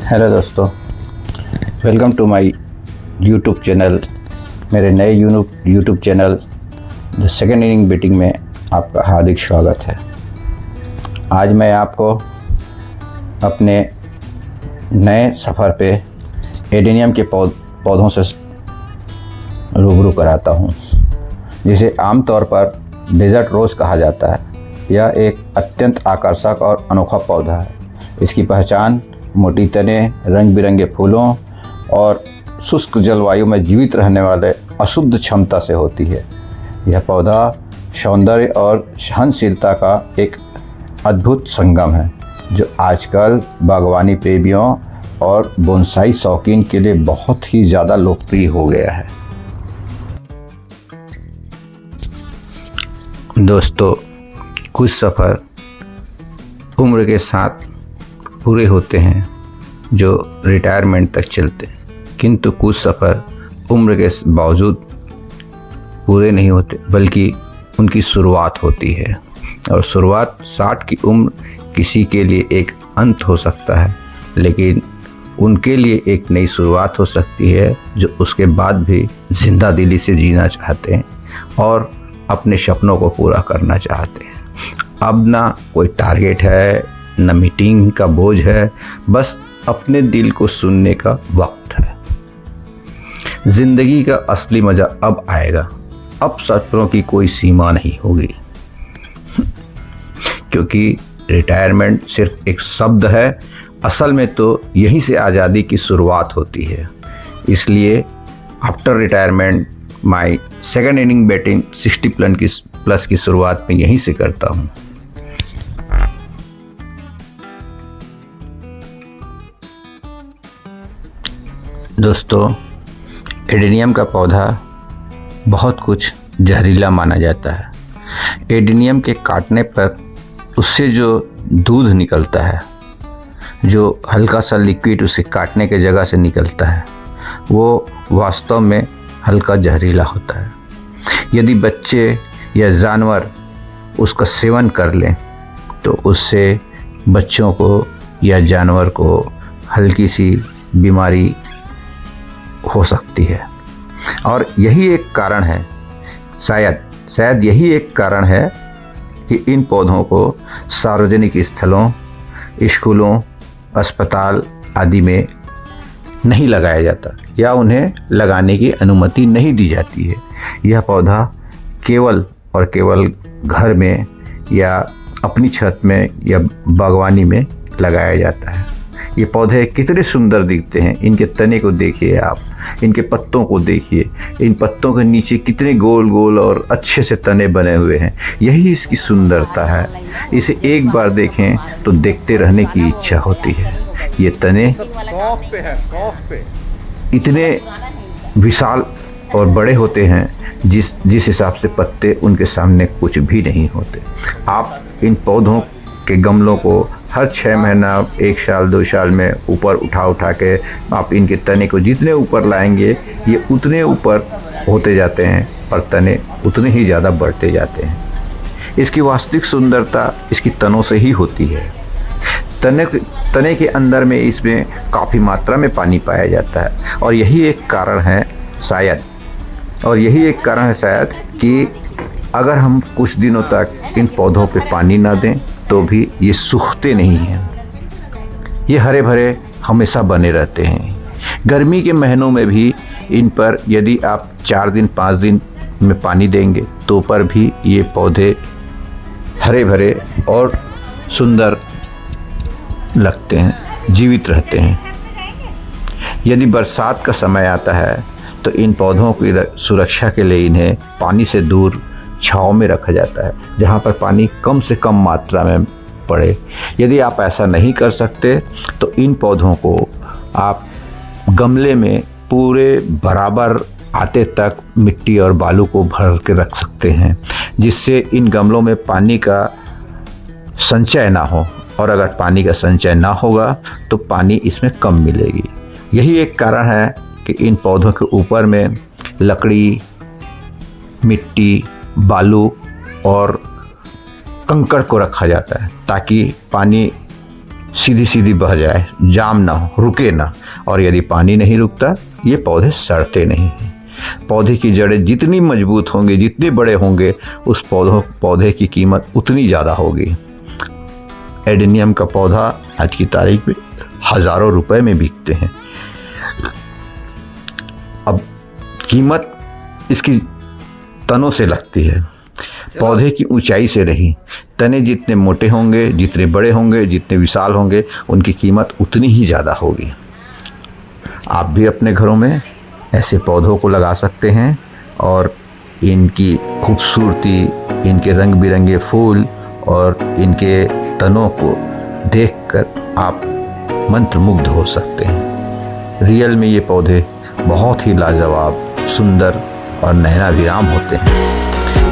Hello दोस्तों, welcome to my YouTube channel. मेरे नए YouTube channel the second inning batting में आपका हार्दिक स्वागत है। आज मैं आपको अपने नए सफ़र पे एडेनियम के पौधों से रूबरू कराता हूँ, जिसे आमतौर पर डेजर्ट रोज़ कहा जाता है। यह एक अत्यंत आकर्षक और अनोखा पौधा है। इसकी पहचान मोटी तने, रंग बिरंगे फूलों और शुष्क जलवायु में जीवित रहने वाले अशुद्ध क्षमता से होती है। यह पौधा सौंदर्य और सहनशीलता का एक अद्भुत संगम है, जो आजकल बागवानी प्रेमियों और बोनसाई शौकीन के लिए बहुत ही ज़्यादा लोकप्रिय हो गया है। दोस्तों, कुछ सफ़र उम्र के साथ पूरे होते हैं जो रिटायरमेंट तक चलते हैं, किंतु कुछ सफ़र उम्र के बावजूद पूरे नहीं होते, बल्कि उनकी शुरुआत होती है। और शुरुआत 60 की उम्र किसी के लिए एक अंत हो सकता है, लेकिन उनके लिए एक नई शुरुआत हो सकती है, जो उसके बाद भी जिंदा दिली से जीना चाहते हैं और अपने सपनों को पूरा करना चाहते हैं। अब ना कोई टारगेट है, न मीटिंग का बोझ है, बस अपने दिल को सुनने का वक्त है। जिंदगी का असली मज़ा अब आएगा। अब सपनों की कोई सीमा नहीं होगी, क्योंकि रिटायरमेंट सिर्फ एक शब्द है। असल में तो यहीं से आज़ादी की शुरुआत होती है। इसलिए after retirement my second inning batting 60 plus की शुरुआत में यहीं से करता हूँ। दोस्तों, एडेनियम का पौधा बहुत कुछ जहरीला माना जाता है। एडेनियम के काटने पर उससे जो दूध निकलता है, जो हल्का सा लिक्विड उसे काटने के जगह से निकलता है, वो वास्तव में हल्का जहरीला होता है। यदि बच्चे या जानवर उसका सेवन कर लें तो उससे बच्चों को या जानवर को हल्की सी बीमारी हो सकती है। और यही एक कारण है, शायद यही एक कारण है कि इन पौधों को सार्वजनिक स्थलों, स्कूलों, अस्पताल आदि में नहीं लगाया जाता या उन्हें लगाने की अनुमति नहीं दी जाती है। यह पौधा केवल और केवल घर में या अपनी छत में या बागवानी में लगाया जाता है। ये पौधे कितने सुंदर दिखते हैं। इनके तने को देखिए आप, इनके पत्तों को देखिए। इन पत्तों के नीचे कितने गोल गोल और अच्छे से तने बने हुए हैं। यही इसकी सुंदरता है। इसे एक बार देखें तो देखते रहने की इच्छा होती है। ये तने इतने विशाल और बड़े होते हैं जिस हिसाब से पत्ते उनके सामने कुछ भी नहीं होते। आप इन पौधों के गमलों को हर 6 महीना, 1 साल, 2 साल में ऊपर उठा के आप इनके तने को जितने ऊपर लाएंगे, ये उतने ऊपर होते जाते हैं और तने उतने ही ज़्यादा बढ़ते जाते हैं। इसकी वास्तविक सुंदरता इसकी तनों से ही होती है। तने के अंदर में इसमें काफ़ी मात्रा में पानी पाया जाता है और यही एक कारण है शायद कि अगर हम कुछ दिनों तक इन पौधों पे पानी ना दें तो भी ये सूखते नहीं हैं। ये हरे भरे हमेशा बने रहते हैं। गर्मी के महीनों में भी इन पर यदि आप 4 दिन 5 दिन में पानी देंगे तो पर भी ये पौधे हरे भरे और सुंदर लगते हैं, जीवित रहते हैं। यदि बरसात का समय आता है तो इन पौधों की सुरक्षा के लिए इन्हें पानी से दूर छांव में रखा जाता है, जहाँ पर पानी कम से कम मात्रा में पड़े। यदि आप ऐसा नहीं कर सकते तो इन पौधों को आप गमले में पूरे बराबर आते तक मिट्टी और बालू को भर के रख सकते हैं, जिससे इन गमलों में पानी का संचय ना हो। और अगर पानी का संचय ना होगा तो पानी इसमें कम मिलेगी। यही एक कारण है कि इन पौधों के ऊपर में लकड़ी, मिट्टी, बालू और कंकड़ को रखा जाता है, ताकि पानी सीधी सीधी बह जाए, जाम ना हो, रुके ना। और यदि पानी नहीं रुकता, ये पौधे सड़ते नहीं हैं। पौधे की जड़ें जितनी मजबूत होंगी, जितने बड़े होंगे, उस पौधे की कीमत उतनी ज़्यादा होगी। एडेनियम का पौधा आज की तारीख में हज़ारों रुपए में बिकते हैं। अब कीमत इसकी तनों से लगती है, पौधे की ऊंचाई से नहीं। तने जितने मोटे होंगे, जितने बड़े होंगे, जितने विशाल होंगे, उनकी कीमत उतनी ही ज़्यादा होगी। आप भी अपने घरों में ऐसे पौधों को लगा सकते हैं और इनकी खूबसूरती, इनके रंग बिरंगे फूल और इनके तनों को देखकर आप मंत्रमुग्ध हो सकते हैं। रियल में ये पौधे बहुत ही लाजवाब, सुंदर और नयनाभिराम होते हैं।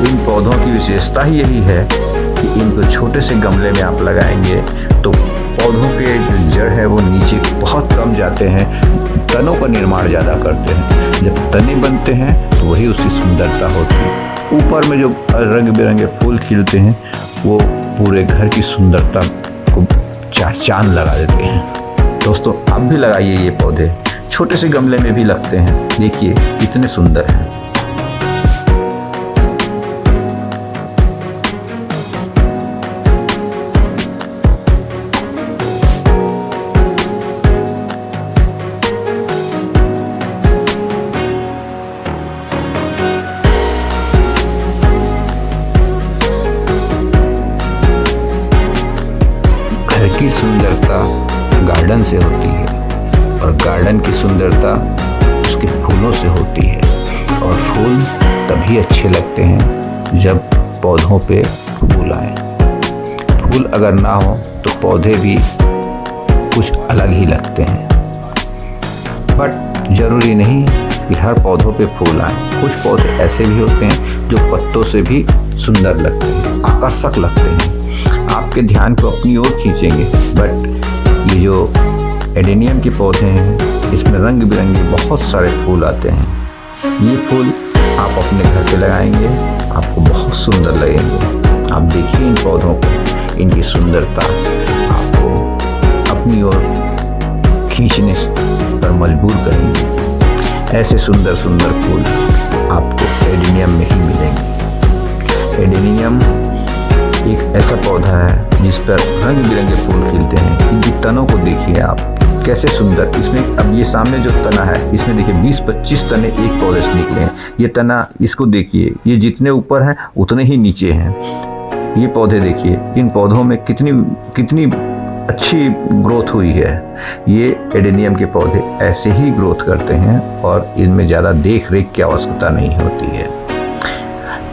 इन पौधों की विशेषता ही यही है कि इनको छोटे से गमले में आप लगाएंगे तो पौधों के जो जड़ है वो नीचे बहुत कम जाते हैं, तनों का निर्माण ज़्यादा करते हैं। जब तने बनते हैं तो वही उसकी सुंदरता होती है। ऊपर में जो रंग बिरंगे फूल खिलते हैं वो पूरे घर की सुंदरता को चार चांद लगा देते हैं। दोस्तों, आप भी लगाइए ये पौधे, छोटे से गमले में भी लगते हैं। देखिए कितने सुंदर हैं। घर की सुंदरता गार्डन से होती है और गार्डन की सुंदरता उसके फूलों से होती है। और फूल तभी अच्छे लगते हैं जब पौधों पे फूल आए। फूल अगर ना हो तो पौधे भी कुछ अलग ही लगते हैं। बट ज़रूरी नहीं कि हर पौधों पे फूल आए। कुछ पौधे ऐसे भी होते हैं जो पत्तों से भी सुंदर लगते हैं, आकर्षक लगते हैं, आपके ध्यान को अपनी ओर खींचेंगे। बट ये जो एडेनियम के पौधे हैं, इसमें रंग बिरंगे बहुत सारे फूल आते हैं। ये फूल आप अपने घर पे लगाएंगे, आपको बहुत सुंदर लगेंगे। आप देखिए इन पौधों को, इनकी सुंदरता आपको अपनी ओर खींचने पर मजबूर करेंगे। ऐसे सुंदर सुंदर फूल आपको एडेनियम में ही मिलेंगे। एडेनियम एक ऐसा पौधा है जिस पर रंग बिरंगे फूल खिलते हैं। इनकी तनों को देखिए आप, कैसे सुंदर। इसमें अब ये सामने जो तना है, इसमें देखिए 20-25 तने एक पौधे से निकले हैं। ये तना, इसको देखिए, ये जितने ऊपर हैं उतने ही नीचे हैं। ये पौधे देखिए, इन पौधों में कितनी अच्छी ग्रोथ हुई है। ये एडेनियम के पौधे ऐसे ही ग्रोथ करते हैं और इनमें ज़्यादा देख रेख की आवश्यकता नहीं होती है।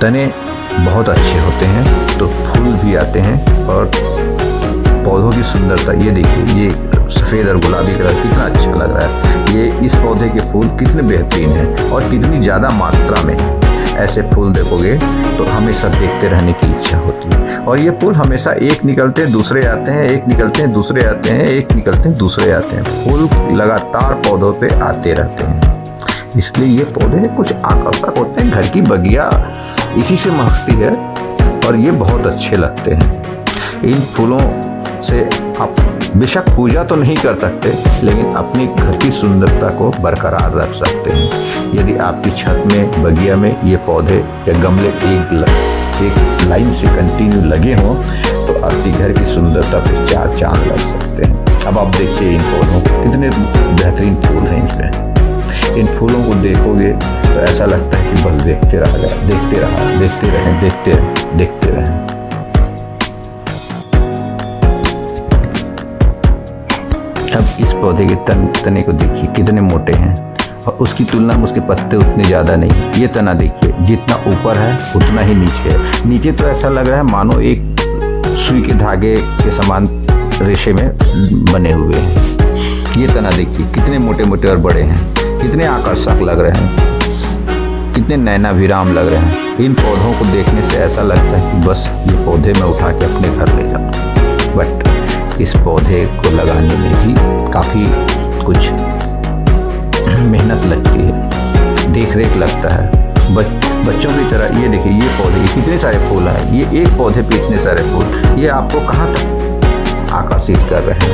तने बहुत अच्छे होते हैं तो फूल भी आते हैं। और पौधों की सुंदरता ये देखिए, ये सफ़ेद और गुलाबी कलर कितना अच्छा लग रहा है। ये इस पौधे के फूल कितने बेहतरीन हैं और कितनी ज़्यादा मात्रा में। ऐसे फूल देखोगे तो हमेशा देखते रहने की इच्छा होती है। और ये फूल हमेशा एक निकलते हैं दूसरे आते हैं, एक निकलते हैं दूसरे आते हैं, एक निकलते हैं दूसरे आते हैं। फूल लगातार पौधों पे आते रहते हैं, इसलिए ये पौधे कुछ आकर्षक होते हैं। घर की बगिया इसी से महकती है और ये बहुत अच्छे लगते हैं। इन फूलों से आप बेशक पूजा तो नहीं कर सकते, लेकिन अपनी घर की सुंदरता को बरकरार रख सकते हैं। यदि आपकी छत में, बगिया में ये पौधे या गमले एक लाइन से कंटिन्यू लगे हों तो आपकी घर की सुंदरता पे चार चांद लग सकते हैं। अब आप देखिए इन पौधों को, कितने बेहतरीन फूल हैं इसमें। इन फूलों को देखोगे तो ऐसा लगता है कि बस देखते रहें। अब इस पौधे के तने को देखिए कितने मोटे हैं और उसकी तुलना में उसके पत्ते उतने ज़्यादा नहीं। ये तना देखिए, जितना ऊपर है उतना ही नीचे है। नीचे तो ऐसा लग रहा है मानो एक सुई के धागे के समान रेशे में बने हुए हैं। ये तना देखिए कितने मोटे मोटे और बड़े हैं, कितने आकर्षक लग रहे हैं, कितने नयनाभिराम लग रहे हैं। इन पौधों को देखने से ऐसा लगता है कि बस ये पौधे मैं उठा के अपने घर ले जाऊँ। बट इस पौधे को लगाने में भी काफ़ी कुछ मेहनत लगती है, देख रेख लगता है। बच्चों की तरह ये देखिए, ये पौधे कितने सारे फूल आए। ये एक पौधे पे इतने सारे फूल, ये आपको कहाँ तक आकर्षित कर रहे हैं।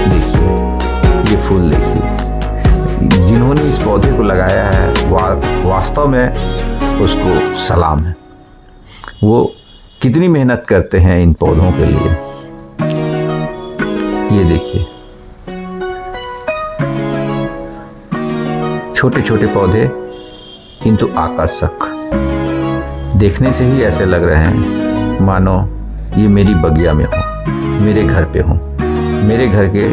देखिए ये फूल देखिए, जिन्होंने इस पौधे को लगाया है वास्तव में उसको सलाम है। वो कितनी मेहनत करते हैं इन पौधों के लिए। ये देखिए छोटे छोटे पौधे किंतु आकर्षक, देखने से ही ऐसे लग रहे हैं मानो ये मेरी बगिया में हो, मेरे घर पे हो, मेरे घर के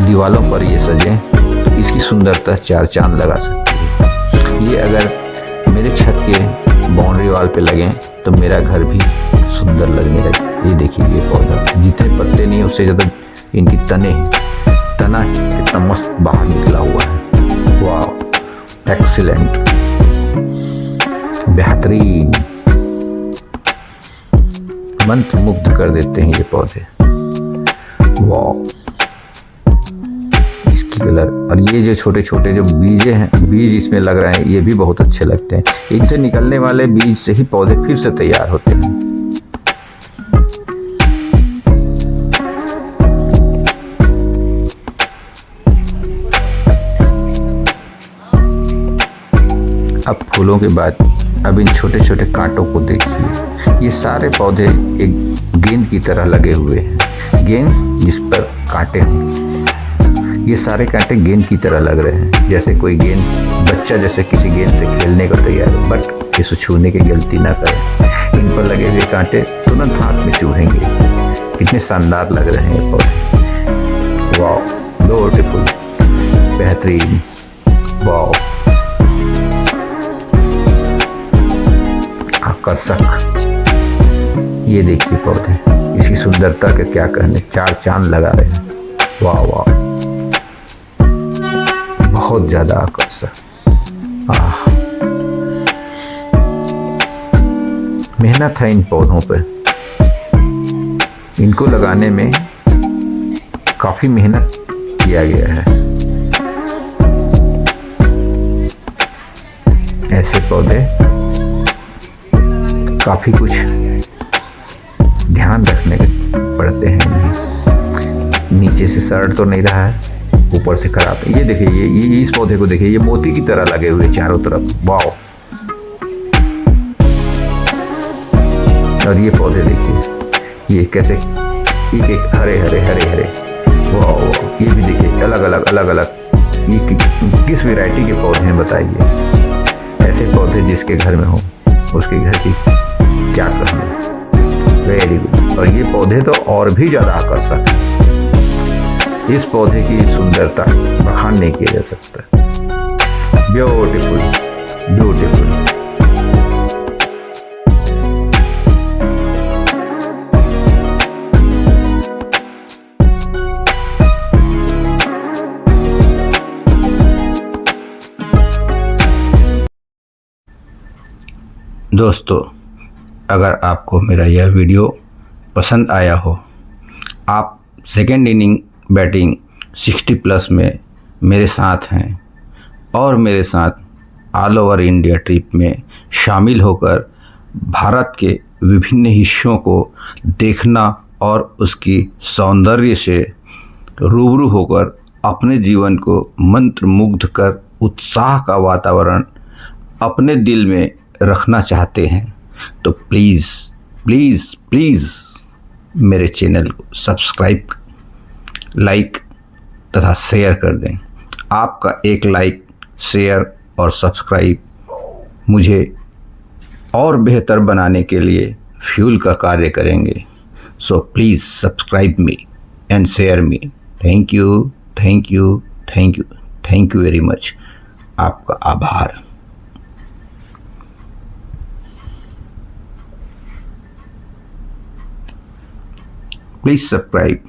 दीवालों पर ये सजें तो इसकी सुंदरता चार चांद लगा सकती है। ये अगर मेरे छत के बाउंड्री वॉल पे लगें तो मेरा घर भी सुंदर लगने लगे। ये देखिए ये पौधा, जितने पत्ते नहीं उससे ज़्यादा इनकी तने हैं, तना कितना मस्त बाहर निकला हुआ है। वाह, एक्सीलेंट, बेहतरीन, मंत्र मुग्ध कर देते हैं ये पौधे। वाह, इसकी कलर और ये जो छोटे छोटे जो बीज इसमें लग रहे हैं ये भी बहुत अच्छे लगते हैं। इनसे निकलने वाले बीज से ही पौधे फिर से तैयार होते हैं। अब फूलों के बाद अब इन छोटे छोटे कांटों को देखिए। ये सारे पौधे एक गेंद की तरह लगे हुए हैं, गेंद जिस पर कांटे हैं। ये सारे कांटे गेंद की तरह लग रहे हैं, जैसे कोई गेंद बच्चा जैसे किसी गेंद से खेलने को तैयार हो, बट इसे छूने की गलती ना करें। इन पर लगे हुए कांटे तुरंत हाथ में चुभेंगे। कितने शानदार लग रहे हैं ये पौधे। वाह, ब्यूटीफुल, बेहतरीन, वाह, आकर्षक। ये देखिए पौधे, इसकी सुंदरता के क्या कहने, चार चांद लगा रहे हैं। वाह वाह, बहुत ज्यादा आकर्षक। मेहनत है इन पौधों पे, इनको लगाने में काफी मेहनत किया गया है। ऐसे पौधे काफी कुछ ध्यान रखने पड़ते हैं इन्हें। नीचे से सड़ तो नहीं रहा है, ऊपर से खराब है। ये देखिए ये इस पौधे को देखिए, ये मोती की तरह लगे हुए चारों तरफ। वाह, और ये पौधे देखिए ये कैसे एक एक हरे हरे हरे हरे। वाह, ये भी देखिए अलग अलग ये किस वैरायटी के पौधे हैं बताइए। ऐसे पौधे जिसके घर में हो उसके घर की क्या कहना। Very good. और ये पौधे तो और भी ज्यादा आकर्षक है। इस पौधे की सुंदरता बखान नहीं किया जा सकता। Beautiful, beautiful. दोस्तों, अगर आपको मेरा यह वीडियो पसंद आया हो, आप सेकेंड इनिंग बैटिंग 60+ में मेरे साथ हैं और मेरे साथ ऑल ओवर इंडिया ट्रिप में शामिल होकर भारत के विभिन्न हिस्सों को देखना और उसकी सौंदर्य से रूबरू होकर अपने जीवन को मंत्रमुग्ध कर उत्साह का वातावरण अपने दिल में रखना चाहते हैं, तो प्लीज़ प्लीज़ प्लीज़ मेरे चैनल को सब्सक्राइब, लाइक तथा शेयर कर दें। आपका एक लाइक, शेयर और सब्सक्राइब मुझे और बेहतर बनाने के लिए फ्यूल का कार्य करेंगे। So please subscribe me and share me. Thank you, thank you, thank you, thank you very much. आपका आभार। Please subscribe.